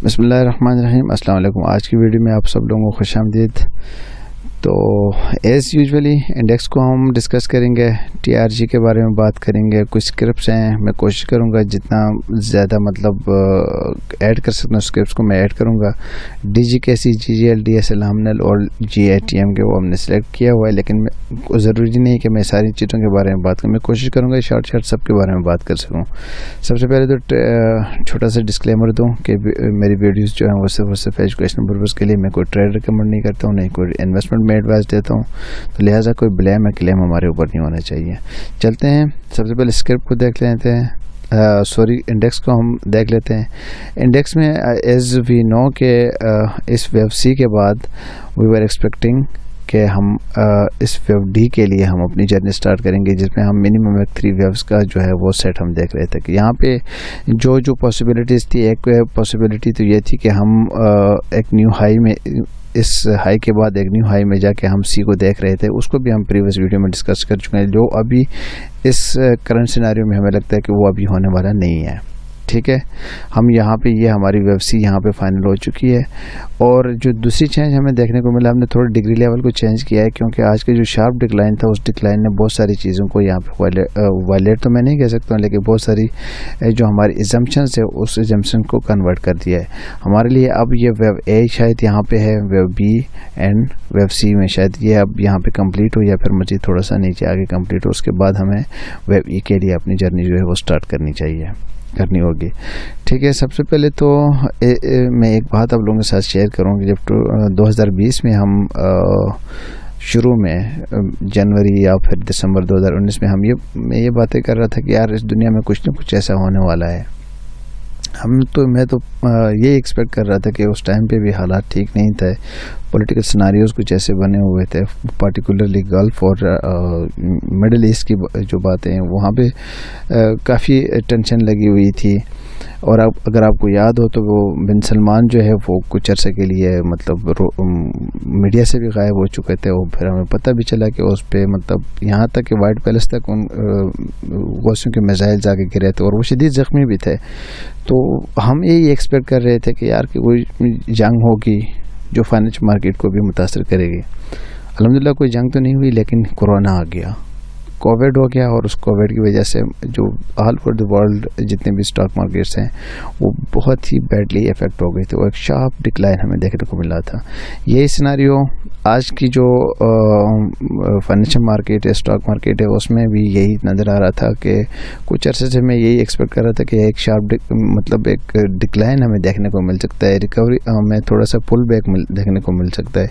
بسم اللہ الرحمن الرحیم۔ السلام علیکم۔ آج کی ویڈیو میں آپ سب لوگوں کو خوش آمدید۔ تو ایز یوزولی انڈیکس کو ہم ڈسکس کریں گے، ٹی آر جی کے بارے میں بات کریں گے، کچھ اسکرپٹس ہیں، میں کوشش کروں گا جتنا زیادہ ایڈ کر سکتا ہوں اسکرپٹس کو میں ایڈ کروں گا۔ D G K C, G G L, D S L, ہم نے اور جی اے ٹی ایم کے وہ ہم نے سلیکٹ کیا ہوا ہے، لیکن ضروری نہیں کہ میں ساری چیزوں کے بارے میں بات کروں، میں کوشش کروں گا شارٹ سب کے بارے میں بات کر سکوں۔ سب سے پہلے تو چھوٹا سا ڈسکلیمر دوں کہ میری ویڈیوز جو ہیں وہ صرف ایجوکیشنل پرپز کے لیے، میں کوئی ٹریڈ ریکمنڈ نہیں کرتا ہوں، نہیں کوئی انویسٹمنٹ میں ایڈوائز دیتا ہوں، تو لہٰذا کوئی بلیم ہے کلیم ہمارے اوپر نہیں ہونا چاہیے۔ چلتے ہیں، سب سے پہلے اسکرپٹ کو دیکھ لیتے ہیں، انڈیکس کو ہم دیکھ لیتے ہیں۔ انڈیکس میں ایز وی نو کہ اس ویو سی کے بعد وی ور ایکسپیکٹنگ کہ ہم اس ویو ڈی کے لیے ہم اپنی جرنی سٹارٹ کریں گے، جس میں ہم منیمم ایک 3 ویوز کا جو ہے وہ سیٹ ہم دیکھ رہے تھے کہ یہاں پہ جو پاسبلٹیز تھی، ایک پاسبلٹی تو یہ تھی کہ ہم ایک نیو ہائی میں، اس ہائی کے بعد ایک نیو ہائی میں جا کے ہم سی کو دیکھ رہے تھے، اس کو بھی ہم پریویس ویڈیو میں ڈسکس کر چکے ہیں، جو ابھی اس کرنٹ سیناریو میں ہمیں لگتا ہے کہ وہ ابھی ہونے والا نہیں ہے۔ ٹھیک ہے، ہم یہاں پہ یہ ہماری ویب سی یہاں پہ فائنل ہو چکی ہے۔ اور جو دوسری چینج ہمیں دیکھنے کو ملا، ہم نے تھوڑا ڈگری لیول کو چینج کیا ہے، کیونکہ آج کے جو شارپ ڈکلائن تھا، اس ڈکلائن نے بہت ساری چیزوں کو یہاں پہ وائلیٹ تو میں نہیں کہہ سکتا ہوں، لیکن بہت ساری جو ہماری ایزمپشنز ہے اس ایزمپشن کو کنورٹ کر دیا ہے ہمارے لیے۔ اب یہ ویو اے شاید یہاں پہ ہے، ویو بی اینڈ ویو سی میں شاید یہ اب یہاں پہ کمپلیٹ ہو، یا پھر مزید تھوڑا سا نیچے آگے کمپلیٹ ہو، اس کے بعد ہمیں ویو ای کے لیے اپنی جرنی جو ہے وہ سٹارٹ کرنی ہوگی۔ ٹھیک ہے، سب سے پہلے تو میں ایک بات آپ لوگوں کے ساتھ شیئر کروں کہ جب 2020 میں ہم شروع میں جنوری یا پھر دسمبر 2019 میں میں یہ باتیں کر رہا تھا کہ یار اس دنیا میں کچھ نہ کچھ ایسا ہونے والا ہے، میں تو یہ ایکسپیکٹ کر رہا تھا کہ اس ٹائم پہ بھی حالات ٹھیک نہیں تھے، پولیٹیکل سیناریوز کچھ ایسے بنے ہوئے تھے، پارٹیکولرلی گلف اور مڈل ایسٹ کی جو باتیں ہیں وہاں پہ کافی ٹینشن لگی ہوئی تھی۔ اور اگر آپ کو یاد ہو تو وہ بن سلمان جو ہے وہ کچھ عرصے کے لیے میڈیا سے بھی غائب ہو چکے تھے، اور پھر ہمیں پتہ بھی چلا کہ اس پہ یہاں تک کہ وائٹ پیلس تک ان غوثیوں کے میزائل جا کے گرے تھے اور وہ شدید زخمی بھی تھے۔ تو ہم یہی ایکسپیکٹ کر رہے تھے کہ یار کہ کوئی جنگ ہوگی جو فائنینشل مارکیٹ کو بھی متاثر کرے گی۔ الحمدللہ کوئی جنگ تو نہیں ہوئی، لیکن کورونا آ گیا، کووڈ ہو گیا، اور اس کووڈ کی وجہ سے جو آل اوور دی ورلڈ جتنے بھی اسٹاک مارکیٹس ہیں وہ بہت ہی بیڈلی افیکٹ ہو گئی تھی، وہ ایک شارپ ڈکلائن ہمیں دیکھنے کو ملا تھا۔ یہی سیناریو آج کی جو فائنینشیل مارکیٹ ہے، اسٹاک مارکیٹ ہے، اس میں بھی یہی نظر آ رہا تھا کہ کچھ عرصے سے میں یہی ایکسپیکٹ کر رہا تھا کہ ایک شارپ ایک ڈکلائن ہمیں دیکھنے کو مل سکتا ہے، ریکوری میں تھوڑا سا پل بیک دیکھنے کو مل سکتا ہے۔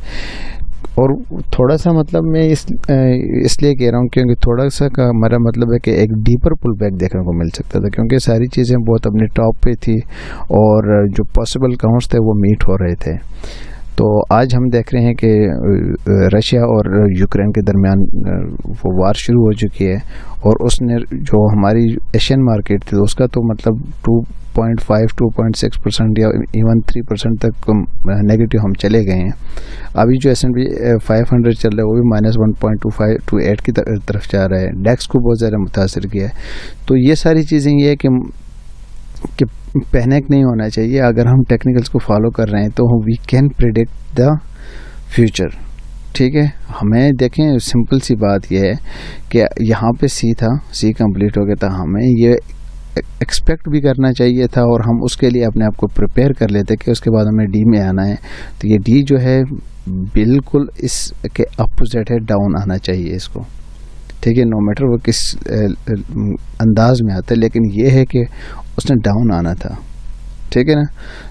اور تھوڑا سا میں اس لیے کہہ رہا ہوں کیونکہ تھوڑا سا کا ہمارا مطلب ہے کہ ایک ڈیپر پل بیک دیکھنے کو مل سکتا تھا، کیونکہ ساری چیزیں بہت اپنے ٹاپ پہ تھی اور جو پاسبل کاؤنٹس تھے وہ میٹ ہو رہے تھے۔ تو آج ہم دیکھ رہے ہیں کہ رشیا اور یوکرین کے درمیان وہ وار شروع ہو چکی ہے، اور اس نے جو ہماری ایشین مارکیٹ تھی اس کا تو 2.5 2.6% یا ایون 3% تک نیگیٹو ہم چلے گئے ہیں۔ ابھی جو S&P 500 چل رہا ہے وہ بھی -1.2528 کی طرف جا رہا ہے، ڈیکس کو بہت زیادہ متاثر کیا ہے۔ تو یہ ساری چیزیں یہ ہے کہ پینک نہیں ہونا چاہیے، اگر ہم ٹیکنیکلز کو فالو کر رہے ہیں تو we can predict the future. ٹھیک ہے، ہمیں دیکھیں سمپل سی بات یہ ہے کہ یہاں پہ سی کمپلیٹ ہو گیا تھا، ہمیں یہ ایکسپیکٹ بھی کرنا چاہیے تھا، اور ہم اس کے لیے اپنے آپ کو پریپیئر کر لیتے کہ اس کے بعد ہمیں ڈی میں آنا ہے، تو یہ ڈی جو ہے بالکل اس کے اپوزٹ ہے، ڈاؤن آنا چاہیے اس کو۔ ٹھیک ہے، نو میٹر وہ کس انداز میں آتا ہے، لیکن یہ ہے کہ اس نے ڈاؤن آنا تھا۔ ٹھیک ہے نا،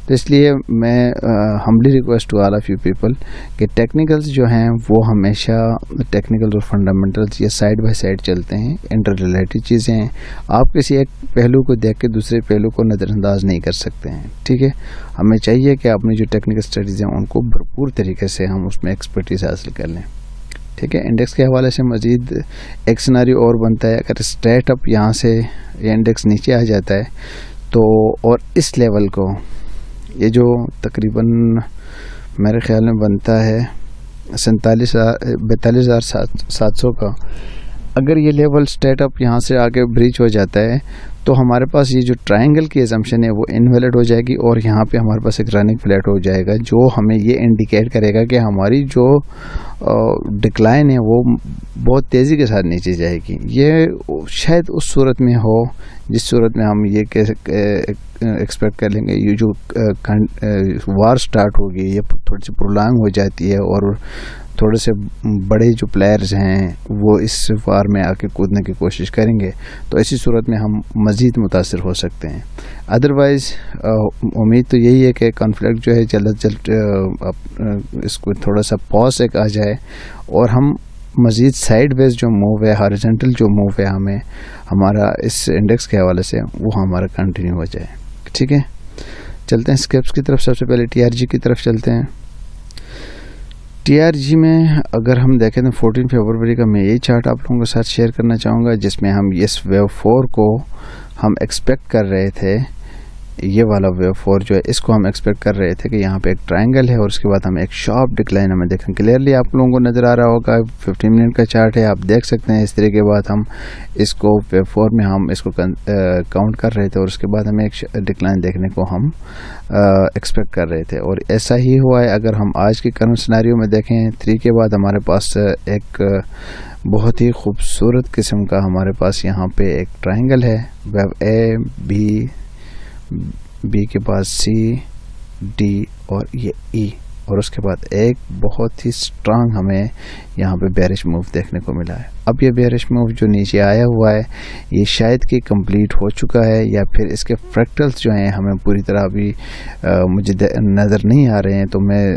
تو اس لیے میں humbly request to all of you people کہ ٹیکنیکلز جو ہیں وہ ہمیشہ ٹیکنیکلز اور فنڈامنٹلز یہ سائڈ بائی سائڈ چلتے ہیں، انٹر ریلیٹڈ چیزیں ہیں، آپ کسی ایک پہلو کو دیکھ کے دوسرے پہلو کو نظر انداز نہیں کر سکتے ہیں۔ ٹھیک ہے، ہمیں چاہیے کہ اپنی جو ٹیکنیکل اسٹڈیز ہیں ان کو بھرپور طریقے سے ہم اس میں ایکسپرٹیز حاصل کر لیں۔ ٹھیک ہے، انڈیکس کے حوالے سے مزید ایک سیناریو اور بنتا ہے، اگر اسٹریٹ اپ یہاں سے یہ انڈیکس نیچے آ جاتا ہے تو، اور اس لیول کو یہ جو تقریباً میرے خیال میں بنتا ہے 42,700 کا، अगर ये लेवल स्टेट अप यहाँ से आगे ब्रीच हो जाता है तो हमारे पास ये जो ट्रायंगल की एजम्पशन है वो इनवैलिड हो जाएगी और यहाँ पे हमारे पास एक रनिंग फ्लैट हो जाएगा, जो हमें ये इंडिकेट करेगा कि हमारी जो डिक्लाइन है वो बहुत तेज़ी के साथ नीचे जाएगी। ये शायद उस सूरत में हो जिस सूरत में हम ये एक्सपेक्ट कर लेंगे ये जो वार स्टार्ट होगी ये थोड़ी सी प्रोलॉन्ग हो जाती है और थोड़े से बड़े जो प्लेयर्स हैं वो इस वार में आके कूदने की कोशिश करेंगे, तो ऐसी सूरत में हम मज़ीद मुतासिर हो सकते हैं। अदरवाइज़ उम्मीद तो यही है कि कॉन्फ्लिक्ट जो है जल्द से जल्द इसको थोड़ा सा पॉज एक आ जाए और हम मज़ीद साइड वेज जो मूव है, हॉरिजॉन्टल जो मूव है हमें हमारा इस इंडेक्स के हवाले से वो हमारा कंटिन्यू हो जाए। ठीक है, चलते हैं स्क्रिप्ट्स की तरफ। सबसे पहले टीआरजी की तरफ चलते हैं। टीआरजी में अगर हम देखें तो 14 फरवरी का मैं यही चार्ट आप लोगों के साथ शेयर करना चाहूँगा जिसमें हम इस वेव 4 को हम एक्सपेक्ट कर रहे थे। ये वाला वेव 4 जो है इसको हम एक्सपेक्ट कर रहे थे कि यहाँ पे एक ट्रायंगल है और उसके बाद हमें एक शार्प डिक्लाइन हमें देखें क्लियरली आप लोगों को नज़र आ रहा होगा। 15 मिनट का चार्ट है, आप देख सकते हैं। इस तरह के बाद हम इसको वेव 4 में हम इसको काउंट कर रहे थे और उसके बाद हमें एक डिक्लाइन देखने को हम एक्सपेक्ट कर रहे थे और ऐसा ही हुआ है। अगर हम आज के करंट सिनेरियो में देखें 3 के बाद हमारे पास एक बहुत ही खूबसूरत किस्म का हमारे पास यहाँ पे एक ट्रायंगल है। वेव ए बी के बाद सी डी और ये ई और उसके बाद एक बहुत ही स्ट्रांग हमें यहाँ पे बेरिश मूव देखने को मिला है। अब ये बेरिश मूव जो नीचे आया हुआ है ये शायद कि कंप्लीट हो चुका है या फिर इसके फ्रैक्टल्स जो हैं हमें पूरी तरह अभी मुझे नज़र नहीं आ रहे हैं, तो मैं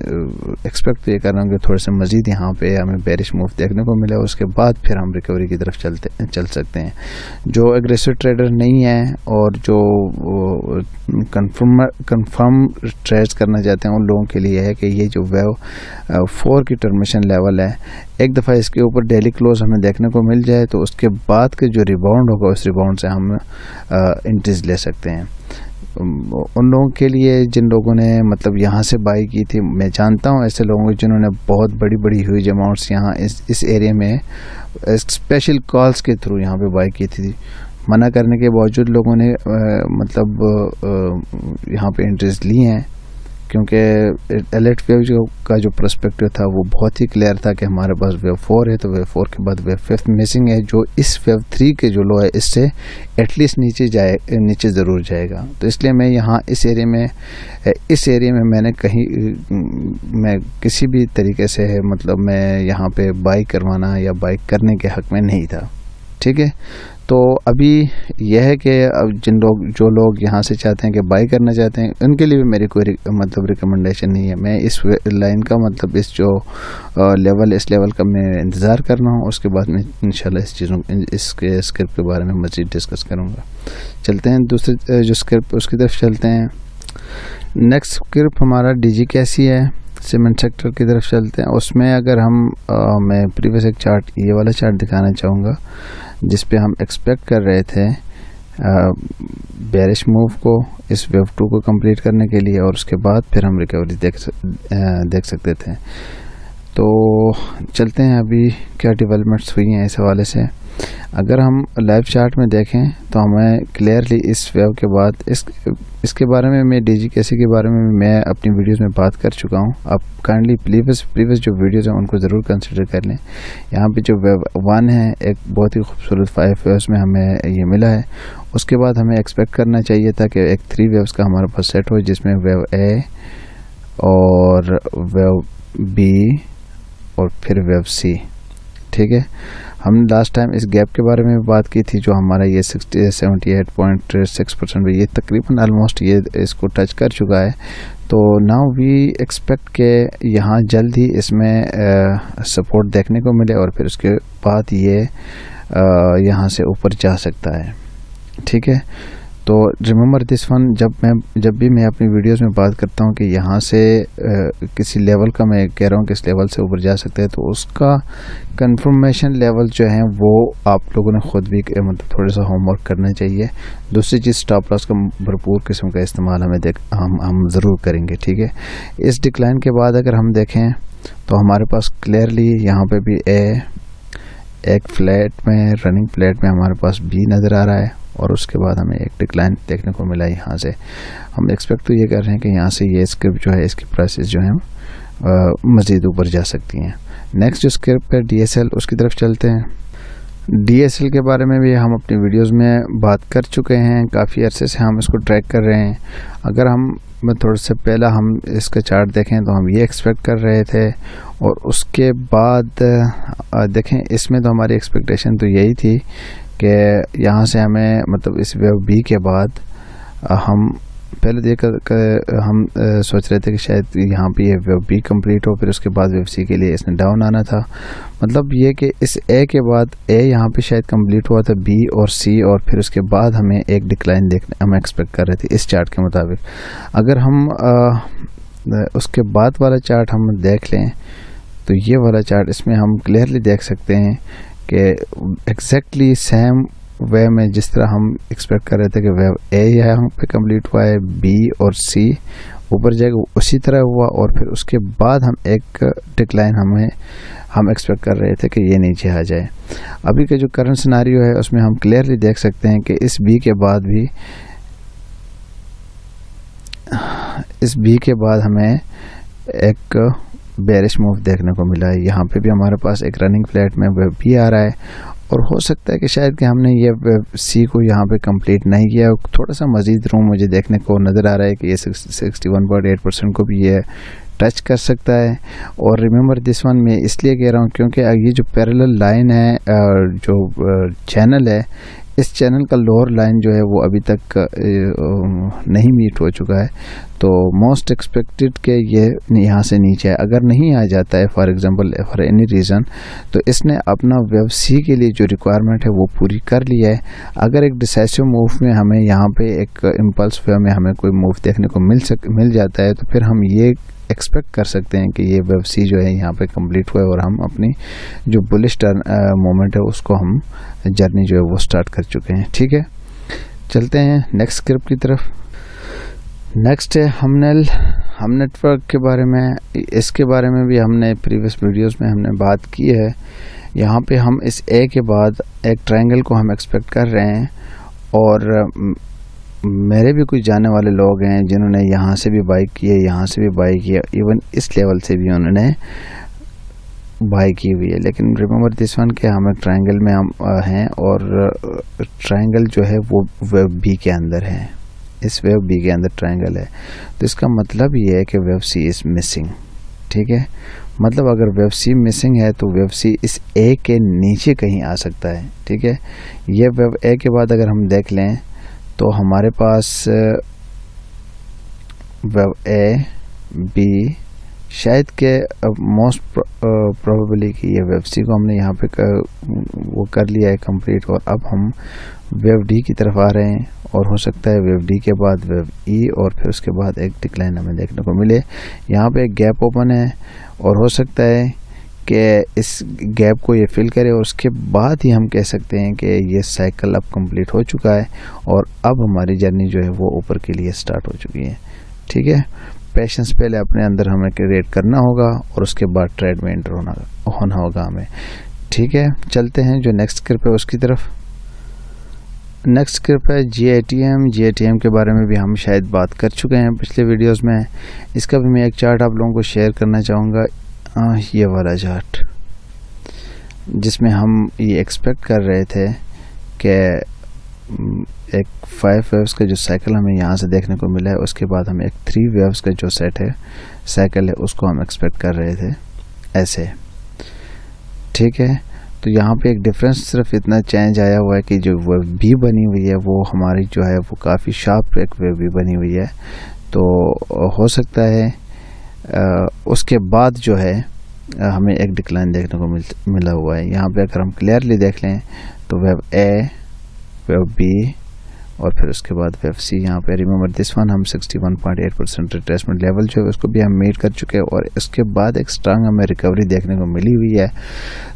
एक्सपेक्ट ये कर रहा हूँ कि थोड़े से मज़ीद यहाँ पे हमें बेरिश मूव देखने को मिले, उसके बाद फिर हम रिकवरी की तरफ चल सकते हैं। जो एग्रेसिव ट्रेडर नहीं है और जो कंफर्म ट्रेड्स करना चाहते हैं उन लोगों के लिए है कि ये जो वेव 4 की टर्मिनेशन लेवल है, एक दफ़ा इसके ऊपर डेली क्लोज हमें देखने को मिल जाए तो उसके बाद के जो रिबाउंड होगा उस रिबाउंड से हम एंट्रीज ले सकते हैं। उन लोगों के लिए जिन लोगों ने मतलब यहाँ से बाई की थी, मैं जानता हूँ ऐसे लोगों को जिन्होंने बहुत बड़ी बड़ी ह्यूज अमाउंट्स यहाँ इस एरिया में स्पेशल कॉल्स के थ्रू यहाँ पे बाई की थी। मना करने के बावजूद लोगों ने यहाँ पे एंट्रीज ली हैं क्योंकि एलिट वेव का जो पर्सपेक्टिव था वो बहुत ही क्लियर था कि हमारे पास वेव 4 है तो वेव 4 के बाद वेव 5 मिसिंग है जो इस वेव 3 के जो लो है इससे एटलीस्ट नीचे ज़रूर जाएगा। तो इसलिए मैं यहाँ इस एरिया में मैंने मैं किसी भी तरीके से मतलब मैं यहाँ पे बाई करवाना या बाई करने के हक़ में नहीं था। ठीक है, तो अभी यह है कि अब जो लोग यहाँ से चाहते हैं कि बाई करना चाहते हैं उनके लिए भी मेरी कोई मतलब रिकमेंडेशन नहीं है। मैं इस लाइन का मतलब इस लेवल का मैं इंतज़ार कर रहा हूँ, उसके बाद मैं इंशाल्लाह इसके स्क्रिप्ट के बारे में मज़ीद डिस्कस करूँगा। चलते हैं दूसरे जो स्क्रिप्ट उसकी तरफ चलते हैं। नेक्स्ट स्क्रिप्ट हमारा डीजी कैसी है, सीमेंट सेक्टर की तरफ चलते हैं। उसमें अगर मैं प्रीवियस एक चार्ट ये वाला चार्ट दिखाना चाहूँगा जिस पे हम एक्सपेक्ट कर रहे थे बेरिश मूव को इस वेव 2 को कंप्लीट करने के लिए और उसके बाद फिर हम रिकवरी देख सकते थे। तो चलते हैं अभी क्या डेवलपमेंट्स हुई हैं इस हवाले से। अगर हम लाइव चार्ट में देखें तो हमें क्लियरली इस वेव के बाद इसके बारे में मैं डीजी कैसी के बारे में मैं अपनी वीडियोस में बात कर चुका हूं। आप काइंडली प्रीवियस जो वीडियोस हैं उनको ज़रूर कंसिडर कर लें। यहाँ पे जो वेव 1 है एक बहुत ही खूबसूरत 5 वेव्स में हमें ये मिला है। उसके बाद हमें एक्सपेक्ट करना चाहिए था कि एक 3 वेव्स का हमारे पास सेट हो जिसमें वेव ए और वेव बी और फिर वेव सी। ठीक है, हमने लास्ट टाइम इस गैप के बारे में बात की थी जो हमारा ये 78.6% ये तकरीबन ऑलमोस्ट ये इसको टच कर चुका है। तो नाउ वी एक्सपेक्ट के यहाँ जल्द ही इसमें सपोर्ट देखने को मिले और फिर उसके बाद ये यहाँ से ऊपर जा सकता है। ठीक है, तो रिमेंबर दिस वन, जब भी मैं अपनी वीडियोस में बात करता हूँ कि यहाँ से किसी लेवल का मैं कह रहा हूँ कि इस लेवल से ऊपर जा सकते हैं तो उसका कंफर्मेशन लेवल जो है वो आप लोगों ने ख़ुद भी मतलब थोड़ा सा होमवर्क करना चाहिए। दूसरी चीज़ स्टॉप लॉस का भरपूर किस्म का इस्तेमाल हम ज़रूर करेंगे। ठीक है, इस डिक्लाइन के बाद अगर हम देखें तो हमारे पास क्लियरली यहाँ पे भी एक फ्लैट में रनिंग फ्लैट में हमारे पास बी नज़र आ रहा है और उसके बाद हमें एक डिक्लाइन देखने को मिला। यहाँ से हम एक्सपेक्ट तो ये कर रहे हैं कि यहाँ से ये स्क्रिप्ट जो है इसकी प्राइसेस जो हैं मज़ीद ऊपर जा सकती हैं। नेक्स्ट जो स्क्रिप्ट है DSL, उसकी तरफ चलते हैं। DSL के बारे में भी हम अपनी वीडियोस में बात कर चुके हैं, काफ़ी अरसे से हम इसको ट्रैक कर रहे हैं। अगर हम थोड़ा सा पहला हम इसका चार्ट देखें तो हम ये एक्सपेक्ट कर रहे थे और उसके बाद देखें इसमें तो हमारी एक्सपेक्टेशन तो यही थी कि यहाँ से हमें मतलब इस वेव बी के बाद हम पहले हम सोच रहे थे कि शायद यहाँ पे ये वेव बी कंप्लीट हो, फिर उसके बाद वेव सी के लिए इसने डाउन आना था। मतलब ये कि इस ए के बाद ए यहाँ पे शायद कंप्लीट हुआ था बी और सी, और फिर उसके बाद हमें एक डिक्लाइन देखने हम एक्सपेक्ट कर रहे थे इस चार्ट के मुताबिक। अगर हम उसके बाद वाला चार्ट हम देख लें तो ये वाला चार्ट, इसमें हम क्लियरली देख सकते हैं कि एग्जैक्टली सेम वे में जिस तरह हम एक्सपेक्ट कर रहे थे कि वेव ए यहाँ पे कंप्लीट हुआ है, बी और सी ऊपर जाएगा, उसी तरह हुआ। और फिर उसके बाद हम एक डिक्लाइन हम एक्सपेक्ट कर रहे थे कि ये नीचे आ जाए। अभी के जो करंट सिनारियो है उसमें हम क्लियरली देख सकते हैं कि इस बी के बाद हमें एक बेरिश मूव देखने को मिला है। यहाँ पे भी हमारे पास एक रनिंग फ्लैट में वेव बी आ रहा है और हो सकता है कि शायद कि हमने ये वेव सी को यहाँ पे कंप्लीट नहीं किया, थोड़ा सा मज़ीद रूम मुझे देखने को नज़र आ रहा है कि ये 61.8% को भी ये टच कर सकता है। और रिमेंबर दिस वन में इसलिए कह रहा हूँ क्योंकि ये जो पैरेलल लाइन है जो चैनल है, इस चैनल का लोअर लाइन जो है वो अभी तक नहीं मीट हो चुका है, तो मोस्ट एक्सपेक्टेड के ये यहाँ से नीचे है। अगर नहीं आ जाता है for example for any reason, तो इसने अपना वेव सी के लिए जो रिक्वायरमेंट है वो पूरी कर लिया है। अगर एक डिसाइसिव मूव में हमें यहाँ पे एक इम्पल्स वे में हमें कोई मूव देखने को मिल जाता है, तो फिर हम ये एक्सपेक्ट कर सकते हैं कि ये वेव सी जो है यहाँ पे कंप्लीट हुआ है और हम अपनी जो बुलिश मोमेंट है उसको हम जर्नी जो है वो स्टार्ट कर चुके हैं। ठीक है, चलते हैं नेक्स्ट स्क्रिप्ट की तरफ। नेक्स्ट है हम नेटवर्क के बारे में। इसके बारे में भी हमने प्रीवियस वीडियोस में हमने बात की है। यहाँ पे हम इस ए के बाद एक ट्रायंगल को हम एक्सपेक्ट कर रहे हैं, और मेरे भी कुछ जाने वाले लोग हैं जिन्होंने यहाँ से भी बाई की है, यहाँ से भी बाई किया, इवन इस लेवल से भी उन्होंने बाई की हुई है। लेकिन रिमेंबर दिस वन के हम एक ट्रायंगल में हम हैं और ट्रायंगल जो है वो वेव बी के अंदर है, इस वेव बी के अंदर ट्रायंगल है। तो इसका मतलब ये है कि वेव सी इज़ मिसिंग। ठीक है, मतलब अगर वेव सी मिसिंग है तो वेव सी इस ए के नीचे कहीं आ सकता है। ठीक है, ये वेव ए के बाद अगर हम देख लें तो हमारे पास वेव ए बी शायद के मोस्ट प्रोबेबली कि ये वेव सी को हमने यहाँ पे वो कर लिया है कंप्लीट, और अब हम वेव डी की तरफ आ रहे हैं। और हो सकता है वेव डी के बाद वेव ई और फिर उसके बाद एक डिक्लाइन हमें देखने को मिले। यहाँ पे एक गैप ओपन है और हो सकता है कि इस गैप को ये फिल करे और उसके बाद ही हम कह सकते हैं कि ये साइकिल अब कंप्लीट हो चुका है और अब हमारी जर्नी जो है वो ऊपर के लिए स्टार्ट हो चुकी है। ठीक है, पेशेंस पहले अपने अंदर हमें क्रिएट करना होगा और उसके बाद ट्रेड में एंटर होना होगा हमें। ठीक है, चलते हैं जो नेक्स्ट स्क्रिप्ट है उसकी तरफ। नेक्स्ट स्क्रिप्ट है GATM के बारे में भी हम शायद बात कर चुके हैं पिछले वीडियोस में। इसका भी मैं एक चार्ट आप लोगों को शेयर करना चाहूँगा, ये वाला चार्ट, जिसमें हम ये एक्सपेक्ट कर रहे थे कि एक 5 वेव्स का जो साइकिल हमें यहाँ से देखने को मिला है, उसके बाद हम एक 3 वेव्स का जो सेट है साइकिल है उसको हम एक्सपेक्ट कर रहे थे ऐसे। ठीक है, तो यहाँ पे एक डिफरेंस सिर्फ इतना चेंज आया हुआ है कि जो वेव बी बनी हुई है वो हमारी जो है वो काफ़ी शार्प एक वेव बी बनी हुई है। तो हो सकता है उसके बाद जो है हमें एक डिक्लाइन देखने को मिला हुआ है। यहाँ पे अगर हम क्लियरली देख लें तो वेव ए, वेव बी और फिर उसके बाद वेव सी। यहाँ पे रिमेंबर दिस वन हम 61.8% रिट्रेसमेंट लेवल जो है उसको भी हम मीट कर चुके हैं और इसके बाद एक स्ट्रांग हमें रिकवरी देखने को मिली हुई है।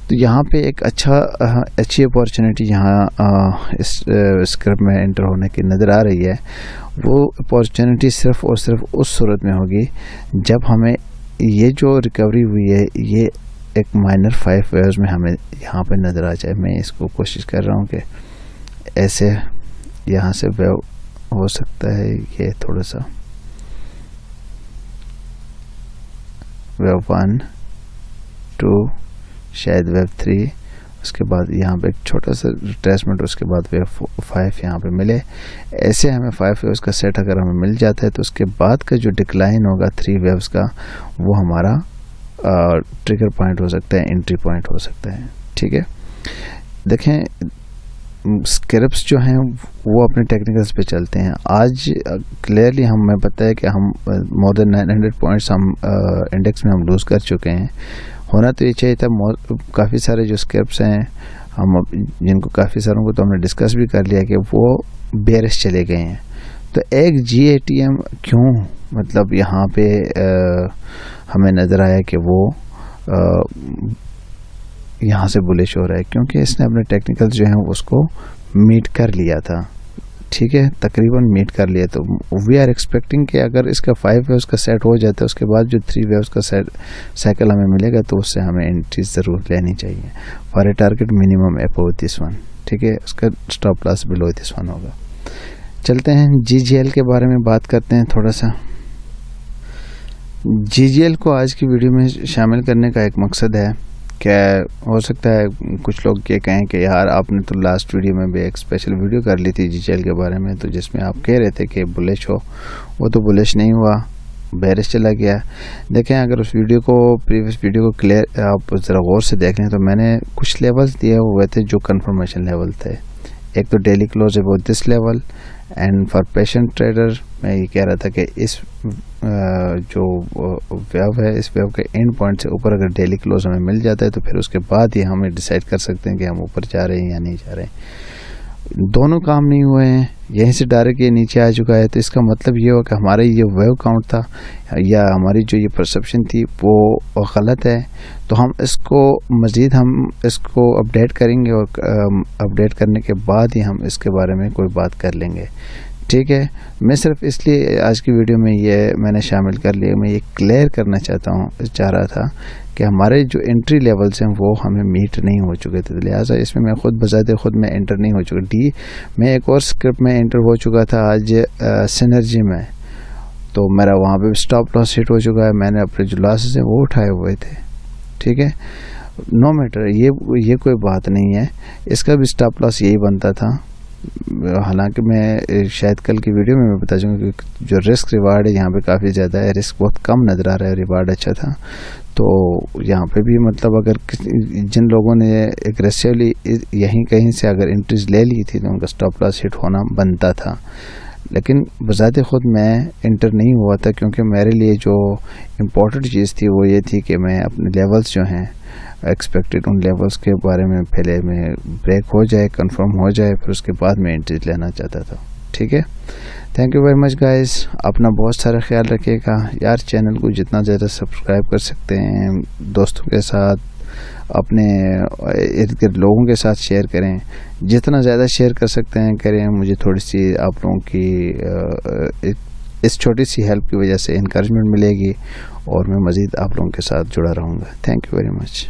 तो यहाँ पे एक अच्छी अपॉर्चुनिटी यहाँ इस स्क्रिप्ट में एंटर होने की नज़र आ रही है। वो अपॉर्चुनिटी सिर्फ और सिर्फ उस सूरत में होगी जब हमें ये जो रिकवरी हुई है ये एक माइनर 5 वेव्स में हमें यहाँ पे नज़र आ जाए। मैं इसको कोशिश कर रहा हूँ कि ऐसे यहाँ से वेव हो सकता है, ये थोड़ा सा वेव 1 2 शायद वेव 3, उसके बाद यहाँ पे एक छोटा सा रिट्रेसमेंट, उसके बाद वेव 5 यहाँ पे मिले। ऐसे हमें 5 वेव्स का सेट अगर हमें मिल जाता है तो उसके बाद का जो डिक्लाइन होगा 3 वेव्स का, वो हमारा ट्रिगर पॉइंट हो सकता है, एंट्री पॉइंट हो सकता है। ठीक है, देखें स्क्रिप्ट्स जो हैं वो अपने टेक्निकल्स पे चलते हैं। आज क्लियरली हमें पता है कि हम मोर देन 900 पॉइंट्स हम इंडेक्स में हम लूज़ कर चुके हैं। होना तो ये चाहिए था, काफ़ी सारे जो स्क्रिप्ट्स हैं हम जिनको काफ़ी सारों को तो हमने डिस्कस भी कर लिया कि वो बेरिश चले गए हैं। तो एक GATM क्यों मतलब यहाँ पे हमें नज़र आया कि वो यहाँ से बुलिश हो रहा है, क्योंकि इसने अपने टेक्निकल्स जो हैं उसको मीट कर लिया था। ठीक है, तकरीबन मीट कर लिया। तो वी आर एक्सपेक्टिंग कि अगर इसका 5 वेव्स का सेट हो जाता है, उसके बाद जो 3 वेव्स का साइकिल हमें मिलेगा तो उससे हमें एंट्री ज़रूर लेनी चाहिए for a target minimum above this one. ठीक है, उसका stop loss below this one होगा। चलते हैं GGL के बारे में बात करते हैं थोड़ा सा। GGL को आज की वीडियो में शामिल करने का एक मकसद है, क्या हो सकता है कुछ लोग ये कहें कि यार आपने तो लास्ट वीडियो में भी एक स्पेशल वीडियो कर ली थी GGL के बारे में, तो जिसमें आप कह रहे थे कि बुलिश हो, वो तो बुलिश नहीं हुआ, बेरिश चला गया। देखें, अगर उस वीडियो को प्रीवियस वीडियो को क्लियर आप ज़रा गौर से देख लें तो मैंने कुछ लेवल्स दिए हुए थे जो कंफर्मेशन लेवल थे। एक तो daily close about this level, and for patient trader मैं ये कह रहा था कि इस जो वेव है, इस वेव के एंड पॉइंट से ऊपर अगर डेली क्लोज हमें मिल जाता है तो फिर उसके बाद ही हमें डिसाइड कर सकते हैं कि हम ऊपर जा रहे हैं या नहीं जा रहे हैं। दोनों काम नहीं हुए हैं, यहीं से डायरेक्ट ये नीचे आ चुका है। तो इसका मतलब ये हुआ कि हमारा ये वेव काउंट था या हमारी जो ये परसेप्शन थी वो गलत है। तो हम इसको मज़ीद हम इसको अपडेट करेंगे और अपडेट करने के बाद ही हम इसके बारे में कोई बात कर लेंगे। ठीक है, मैं सिर्फ इसलिए आज की वीडियो में ये मैंने शामिल कर लिया, मैं ये क्लियर करना चाह रहा था कि हमारे जो एंट्री लेवल्स हैं वो हमें मीट नहीं हो चुके थे, लिहाजा इसमें मैं खुद बजाते खुद में एंटर नहीं हो चुका। मैं एक और स्क्रिप्ट में एंटर हो चुका था आज सिनर्जी में, तो मेरा वहाँ पे स्टॉप लॉस हिट हो चुका है, मैंने अपने जो लॉसेस हैं वो उठाए हुए थे। ठीक है, नो मैटर, ये कोई बात नहीं है, इसका भी स्टॉप लॉस यही बनता था। हालांकि मैं शायद कल की वीडियो में मैं बता दूँगा कि जो रिस्क रिवार्ड है यहाँ पे काफ़ी ज़्यादा है, रिस्क बहुत कम नज़र आ रहा है, रिवार्ड अच्छा था। तो यहाँ पे भी मतलब अगर जिन लोगों ने एग्रेसिवली यहीं कहीं से अगर एंट्रीज ले ली थी तो उनका स्टॉप लॉस हिट होना बनता था, लेकिन बजाते ख़ुद मैं एंटर नहीं हुआ था, क्योंकि मेरे लिए जो इम्पोर्टेंट चीज़ थी वो ये थी कि मैं अपने लेवल्स जो हैं एक्सपेक्टेड उन लेवल्स के बारे में पहले में ब्रेक हो जाए, कंफर्म हो जाए, फिर उसके बाद मैं एंट्री लेना चाहता था। ठीक है, thank you very much guys, अपना बहुत सारा ख्याल रखिएगा यार। चैनल को जितना ज़्यादा सब्सक्राइब कर सकते हैं दोस्तों के साथ, अपने इर्द गिर्द लोगों के साथ शेयर करें, जितना ज़्यादा शेयर कर सकते हैं करें। मुझे थोड़ी सी आप लोगों की इस छोटी सी हेल्प की वजह से इनकरेजमेंट मिलेगी और मैं मज़ीद आप लोगों के साथ जुड़ा रहूँगा। Thank you very much.